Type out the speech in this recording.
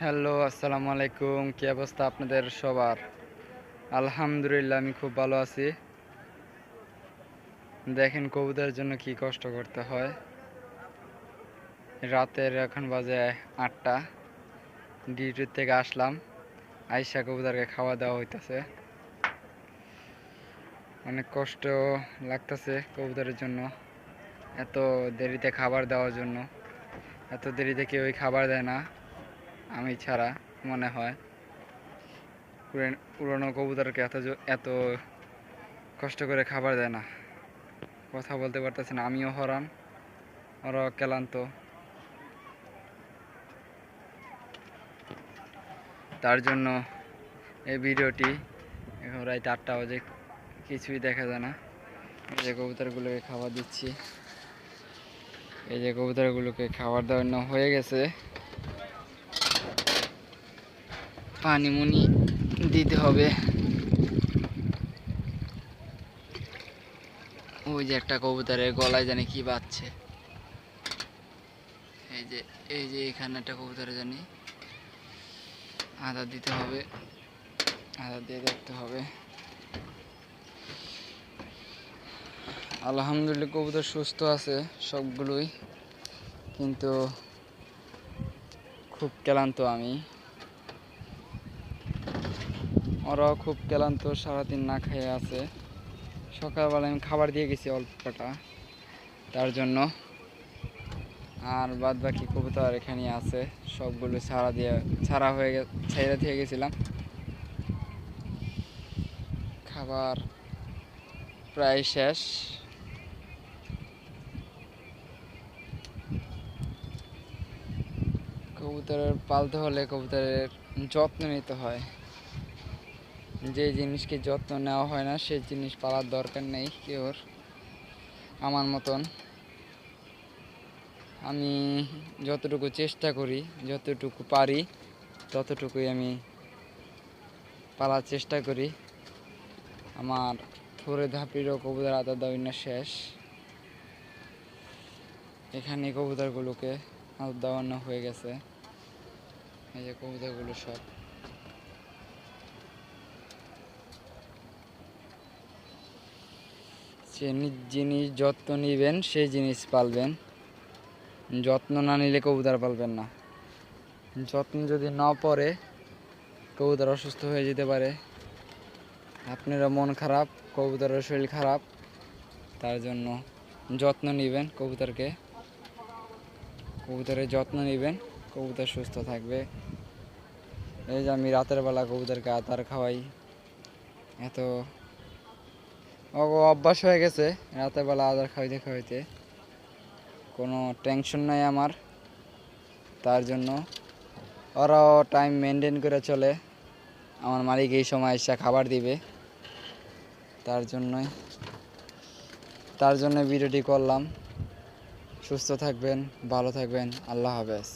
Hello, আসসালামু আলাইকুম। কি অবস্থা আপনাদের সবার? আলহামদুলিল্লাহ আমি খুব ভালো আছি। দেখেন কবুতরের জন্য কি কষ্ট করতে হয়। রাতের এখন বাজে ৮টা। ডিউটির থেকে আসলাম। আইসা কবুতরকে খাওয়া দাওয়া হইতাছে। অনেক কষ্ট লাগতাছে কবুতরের জন্য। এত দেরিতে খাবার দেওয়ার জন্য। এত দেরিতে কেউই খাবার দেয় না আমি ছাড়া মনে হয়। পুরনো কবুতরকে এত কষ্ট করে খাবার দেয় না। কথা বলতে পারতেছে না, আমিও হরান, ওরাও ক্লান্ত। তার জন্য এই ভিডিওটি। এখন রাত ৮টা বাজে, কিছুই দেখা যায় না। এই যে কবুতরগুলোকে খাবার দিচ্ছি। এই যে কবুতরগুলোকে খাবার দাওয়ানো হয়ে গেছে। পানি মুনি দিতে হবে। ওই যে একটা কবুতরের গলায় জানি কি বাজছে। এই যে এখানে একটা কবুতরে জানি আদা দিতে হবে, আদা দিয়ে দেখতে হবে। আলহামদুলিল্লাহ কবুতর সুস্থ আছে সবগুলোই, কিন্তু খুব ক্লান্ত আমি। ওরাও খুব ক্লান্ত, সারাদিন না খেয়ে আছে। সকালবেলা আমি খাবার দিয়ে গেছি অল্পটা, তার জন্য। আর বাদ বাকি কবুতর এখানে আছে, সবগুলো ছাড়া দিয়ে গেছিলাম। খাবার প্রায় শেষ। কবুতরের পালতে হলে কবুতরের যত্ন নিতে হয়। যে জিনিসকে যত্ন নেওয়া হয় না সেই জিনিস পালার দরকার নেই কেউর। আমার মতন আমি যতটুকু চেষ্টা করি, যতটুকু পারি ততটুকুই আমি পালার চেষ্টা করি। আমার থরে ধাপিরও কবুতর আদা দাওয়ানো শেষ। এখানে কবুতরগুলোকে আদা দাওয়ানো হয়ে গেছে। এই যে কবুতরগুলো সব। যে জিনিস যত্ন নিবেন সেই জিনিস পালবেন। যত্ন না নিলে কবুতর পালবেন না। যত্ন যদি না পড়ে কবুতর অসুস্থ হয়ে যেতে পারে। আপনারও মন খারাপ, কবুতরের শরীর খারাপ। তার জন্য যত্ন নেবেন কবুতরের যত্ন নেবেন, কবুতর সুস্থ থাকবে। এই যে আমি রাতের বেলা কবুতরকে আদার খাওয়াই। এত অভ্যাস হয়ে গেছে রাতের বেলা আদার খাওয়াইতে খাওয়াইতে, কোনো টেনশন নাই আমার। তার জন্য ওরাও টাইম মেনটেন করে চলে। আমার মালিক এই সময় এসে খাবার দিবে, তার জন্য ভিডিওটি করলাম। সুস্থ থাকবেন, ভালো থাকবেন, আল্লাহ হাফেজ।